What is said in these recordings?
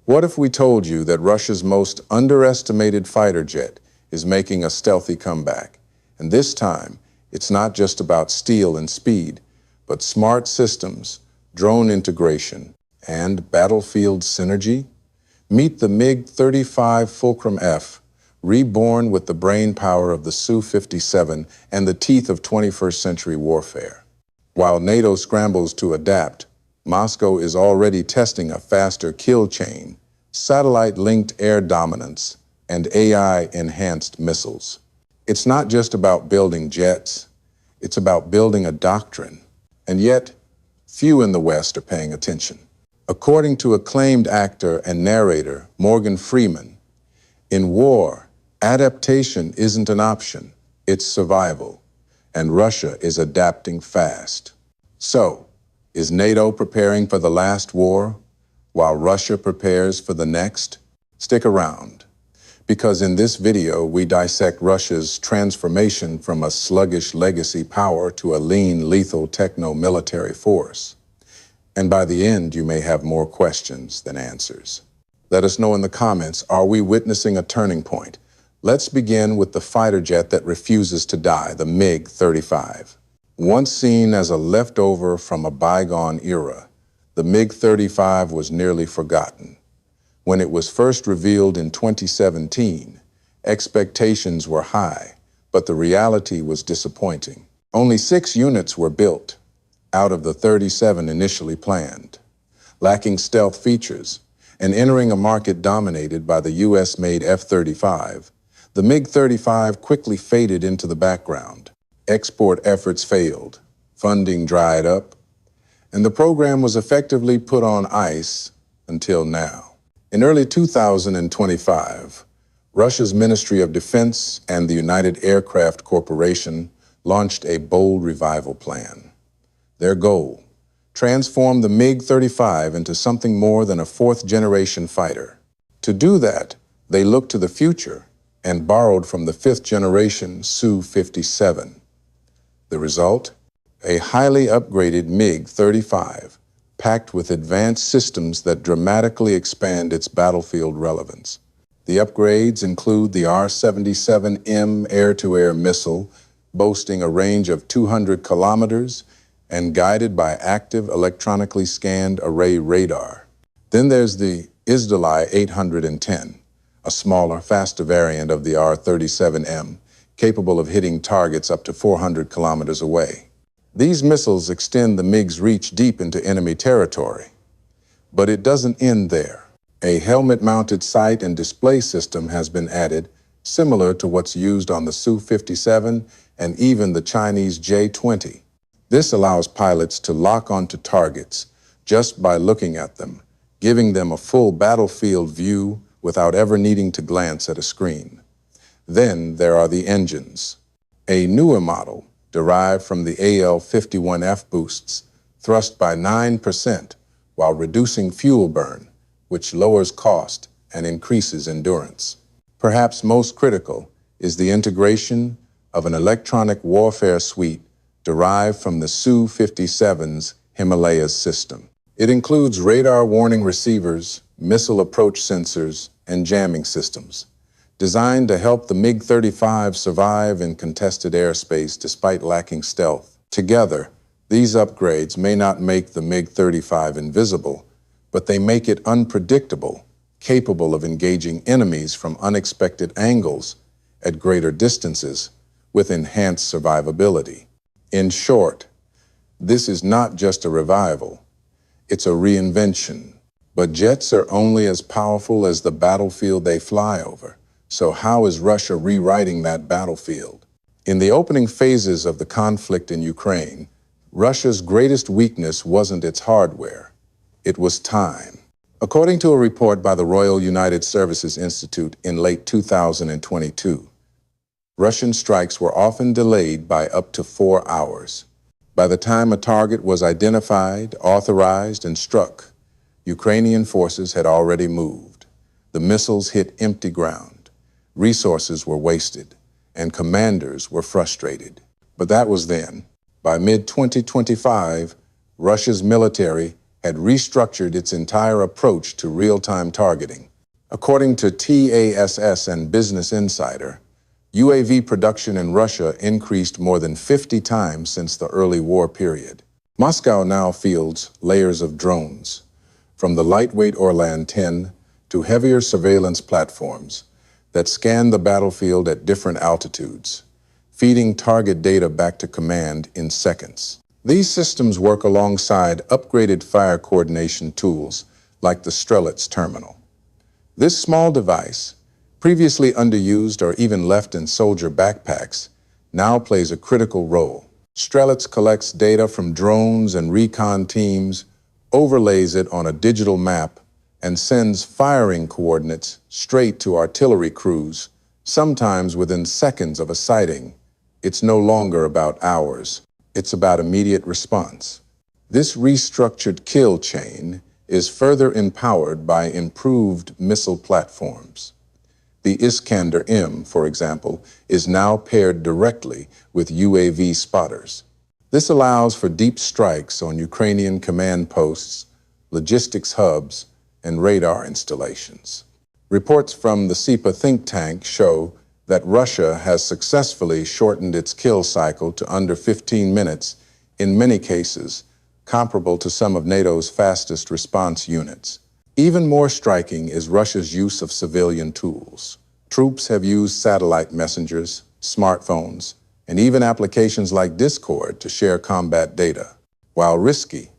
What if we told you that Russia's most underestimated fighter jet is making a stealthy comeback? And this time, it's not just about steel and speed, but smart systems, drone integration, and battlefield synergy? Meet the MiG-35 Fulcrum F, reborn with the brain power of the Su-57 and the teeth of 21st century warfare. While NATO scrambles to adapt, Moscow is already testing a faster kill chain, satellite-linked air dominance, and AI-enhanced missiles. It's not just about building jets, it's about building a doctrine. And yet, few in the West are paying attention. According to acclaimed actor and narrator Morgan Freeman, in war, adaptation isn't an option, it's survival. And Russia is adapting fast. So, is NATO preparing for the last war, while Russia prepares for the next? Stick around, because in this video we dissect Russia's transformation from a sluggish legacy power to a lean, lethal techno-military force. And by the end, you may have more questions than answers. Let us know in the comments, are we witnessing a turning point? Let's begin with the fighter jet that refuses to die, the MiG-35. Once seen as a leftover from a bygone era, the MiG-35 was nearly forgotten. When it was first revealed in 2017, expectations were high, but the reality was disappointing. Only 6 units were built, out of the 37 initially planned, lacking stealth features and entering a market dominated by the US-made F-35. The MiG-35 quickly faded into the background. Export efforts failed, funding dried up, and the program was effectively put on ice until now. In early 2025, Russia's Ministry of Defense and the United Aircraft Corporation launched a bold revival plan. Their goal: transform the MiG-35 into something more than a fourth-generation fighter. To do that, they looked to the future and borrowed from the fifth-generation Su-57. The result? A highly upgraded MiG-35, packed with advanced systems that dramatically expand its battlefield relevance. The upgrades include the R-77M air-to-air missile, boasting a range of 200 kilometers and guided by active electronically scanned array radar. Then there's the Izdalai 810, a smaller, faster variant of the R-37M, capable of hitting targets up to 400 kilometers away. These missiles extend the MiG's reach deep into enemy territory. But it doesn't end there. A helmet-mounted sight and display system has been added, similar to what's used on the Su-57 and even the Chinese J-20. This allows pilots to lock onto targets just by looking at them, giving them a full battlefield view without ever needing to glance at a screen. Then there are the engines. A newer model, derived from the AL-51F boosts, thrust by 9% while reducing fuel burn, which lowers cost and increases endurance. Perhaps most critical is the integration of an electronic warfare suite derived from the Su-57's Himalayas system. It includes radar warning receivers, missile approach sensors, and jamming systems, designed to help the MiG-35 survive in contested airspace despite lacking stealth. Together, these upgrades may not make the MiG-35 invisible, but they make it unpredictable, capable of engaging enemies from unexpected angles at greater distances with enhanced survivability. In short, this is not just a revival, it's a reinvention. But jets are only as powerful as the battlefield they fly over. So how is Russia rewriting that battlefield? In the opening phases of the conflict in Ukraine, Russia's greatest weakness wasn't its hardware, it was time. According to a report by the Royal United Services Institute in late 2022, Russian strikes were often delayed by up to 4 hours. By the time a target was identified, authorized, and struck, Ukrainian forces had already moved. The missiles hit empty ground, resources were wasted, and commanders were frustrated. But that was then. By mid-2025, Russia's military had restructured its entire approach to real-time targeting. According to TASS and Business Insider, UAV production in Russia increased more than 50 times since the early war period. Moscow now fields layers of drones, from the lightweight Orlan 10 to heavier surveillance platforms that scan the battlefield at different altitudes, feeding target data back to command in seconds. These systems work alongside upgraded fire coordination tools like the Strelets terminal. This small device, previously underused or even left in soldier backpacks, now plays a critical role. Strelets collects data from drones and recon teams, overlays it on a digital map, and sends firing coordinates straight to artillery crews, sometimes within seconds of a sighting. It's no longer about hours. It's about immediate response. This restructured kill chain is further empowered by improved missile platforms. The Iskander-M, for example, is now paired directly with UAV spotters. This allows for deep strikes on Ukrainian command posts, logistics hubs, and radar installations. Reports from the SIPA think tank show that Russia has successfully shortened its kill cycle to under 15 minutes, in many cases, comparable to some of NATO's fastest response units. Even more striking is Russia's use of civilian tools. Troops have used satellite messengers, smartphones, and even applications like Discord to share combat data. While risky,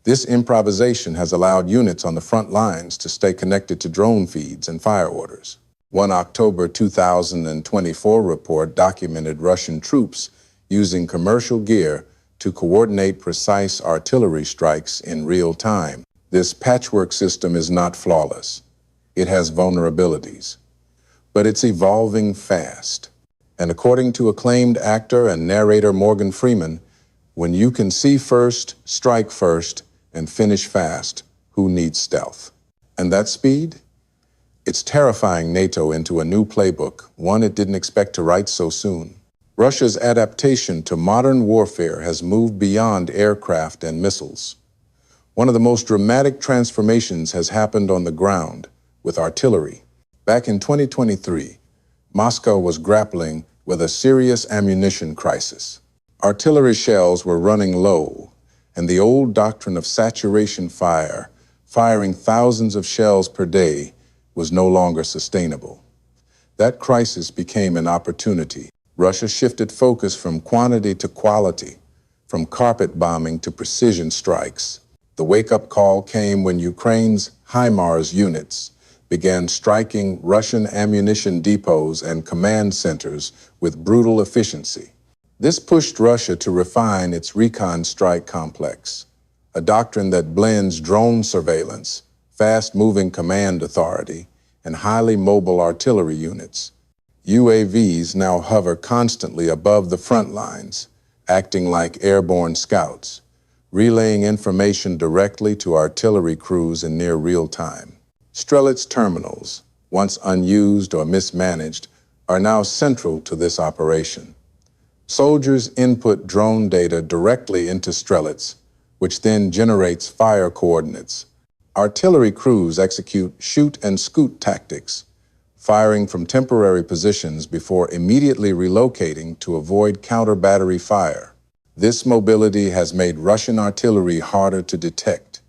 this improvisation has allowed units on the front lines to stay connected to drone feeds and fire orders. One October 2024 report documented Russian troops using commercial gear to coordinate precise artillery strikes in real time. This patchwork system is not flawless. It has vulnerabilities, but it's evolving fast. And according to acclaimed actor and narrator Morgan Freeman, when you can see first, strike first, and finish fast, who needs stealth? And that speed? It's terrifying NATO into a new playbook, one it didn't expect to write so soon. Russia's adaptation to modern warfare has moved beyond aircraft and missiles. One of the most dramatic transformations has happened on the ground with artillery. Back in 2023, Moscow was grappling with a serious ammunition crisis. Artillery shells were running low, and the old doctrine of saturation fire, firing thousands of shells per day, was no longer sustainable. That crisis became an opportunity. Russia shifted focus from quantity to quality, from carpet bombing to precision strikes. The wake-up call came when Ukraine's HIMARS units began striking Russian ammunition depots and command centers with brutal efficiency. This pushed Russia to refine its recon strike complex, a doctrine that blends drone surveillance, fast-moving command authority, and highly mobile artillery units. UAVs now hover constantly above the front lines, acting like airborne scouts, relaying information directly to artillery crews in near real time. Strelets terminals, once unused or mismanaged, are now central to this operation. Soldiers input drone data directly into Strelets, which then generates fire coordinates. Artillery crews execute shoot and scoot tactics, firing from temporary positions before immediately relocating to avoid counter-battery fire. This mobility has made Russian artillery harder to detect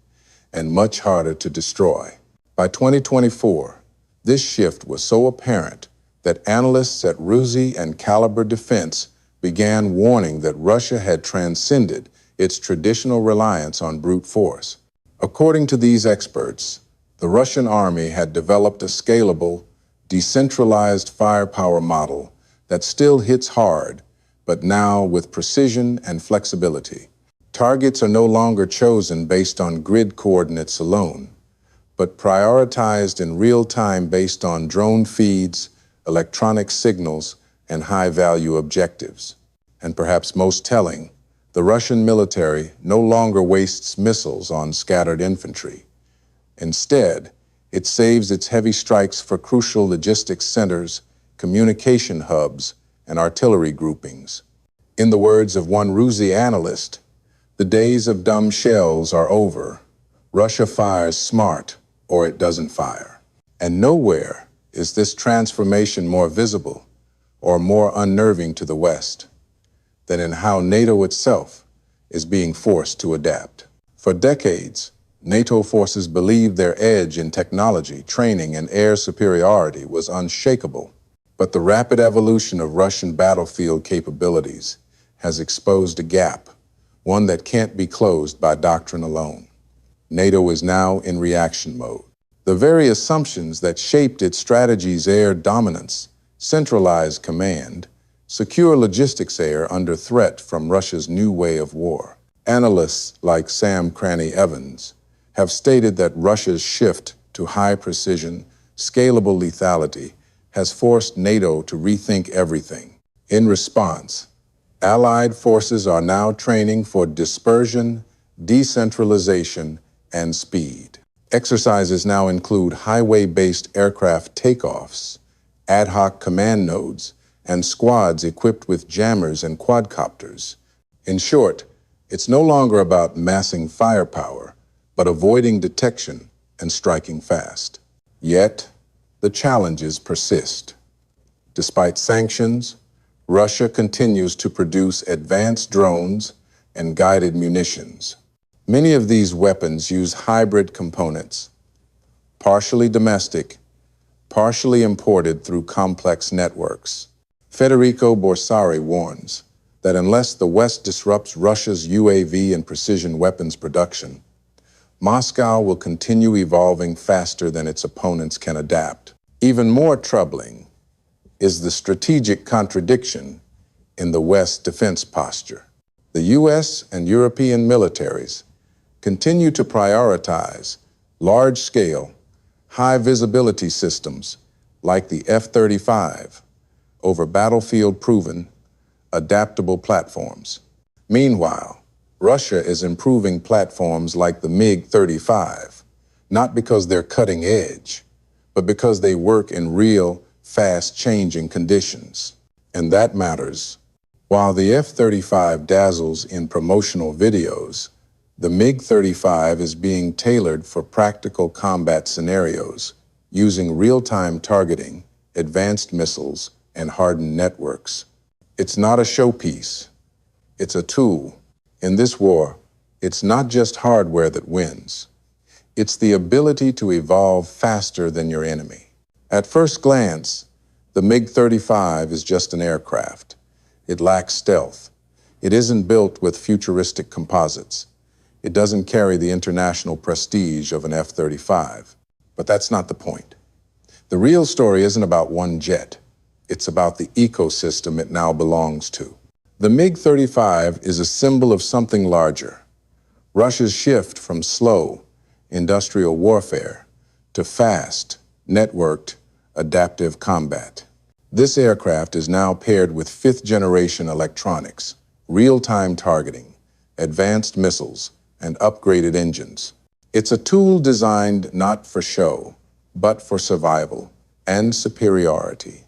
and much harder to destroy. By 2024, this shift was so apparent that analysts at Rusi and Caliber Defense began warning that Russia had transcended its traditional reliance on brute force. According to these experts, the Russian army had developed a scalable, decentralized firepower model that still hits hard, but now with precision and flexibility. Targets are no longer chosen based on grid coordinates alone, but prioritized in real time based on drone feeds, electronic signals, and high-value objectives. And perhaps most telling, the Russian military no longer wastes missiles on scattered infantry. Instead, it saves its heavy strikes for crucial logistics centers, communication hubs, and artillery groupings. In the words of one Rusi analyst, the days of dumb shells are over. Russia fires smart, or it doesn't fire. And nowhere is this transformation more visible or more unnerving to the West than in how NATO itself is being forced to adapt. For decades, NATO forces believed their edge in technology, training, and air superiority was unshakable. But the rapid evolution of Russian battlefield capabilities has exposed a gap, one that can't be closed by doctrine alone. NATO is now in reaction mode. The very assumptions that shaped its strategy's air dominance, centralized command, secure logistics air under threat from Russia's new way of war. Analysts like Sam Cranny-Evans have stated that Russia's shift to high-precision, scalable lethality has forced NATO to rethink everything. In response, Allied forces are now training for dispersion, decentralization, and speed. Exercises now include highway-based aircraft takeoffs, ad hoc command nodes, and squads equipped with jammers and quadcopters. In short, it's no longer about massing firepower, but avoiding detection and striking fast. Yet, the challenges persist. Despite sanctions, Russia continues to produce advanced drones and guided munitions. Many of these weapons use hybrid components, partially domestic, partially imported through complex networks. Federico Borsari warns that unless the West disrupts Russia's UAV and precision weapons production, Moscow will continue evolving faster than its opponents can adapt. Even more troubling is the strategic contradiction in the West's defense posture. The U.S. and European militaries continue to prioritize large-scale, high-visibility systems like the F-35 over battlefield-proven, adaptable platforms. Meanwhile, Russia is improving platforms like the MiG-35, not because they're cutting edge, but because they work in real, fast-changing conditions. And that matters. While the F-35 dazzles in promotional videos, the MiG-35 is being tailored for practical combat scenarios, using real-time targeting, advanced missiles, and hardened networks. It's not a showpiece. It's a tool. In this war, it's not just hardware that wins. It's the ability to evolve faster than your enemy. At first glance, the MiG-35 is just an aircraft. It lacks stealth. It isn't built with futuristic composites. It doesn't carry the international prestige of an F-35. But that's not the point. The real story isn't about one jet. It's about the ecosystem it now belongs to. The MiG-35 is a symbol of something larger. Russia's shift from slow, industrial warfare to fast, networked, adaptive combat. This aircraft is now paired with fifth-generation electronics, real-time targeting, advanced missiles, and upgraded engines. It's a tool designed not for show, but for survival and superiority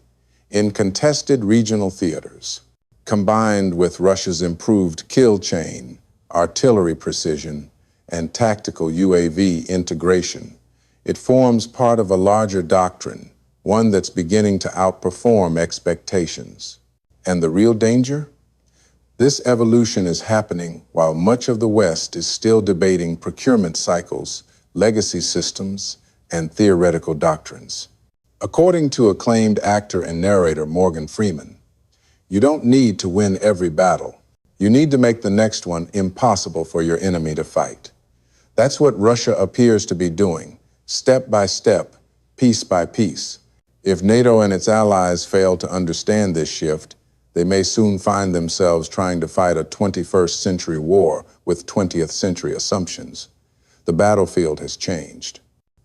in contested regional theaters. Combined with Russia's improved kill chain, artillery precision, and tactical UAV integration, it forms part of a larger doctrine, one that's beginning to outperform expectations. And the real danger? This evolution is happening while much of the West is still debating procurement cycles, legacy systems, and theoretical doctrines. According to acclaimed actor and narrator Morgan Freeman, you don't need to win every battle. You need to make the next one impossible for your enemy to fight. That's what Russia appears to be doing, step by step, piece by piece. If NATO and its allies fail to understand this shift, they may soon find themselves trying to fight a 21st century war with 20th century assumptions. The battlefield has changed.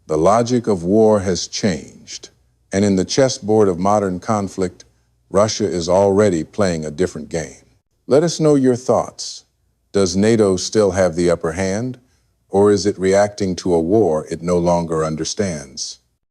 The logic of war has changed. And in the chessboard of modern conflict, Russia is already playing a different game. Let us know your thoughts. Does NATO still have the upper hand, or is it reacting to a war it no longer understands?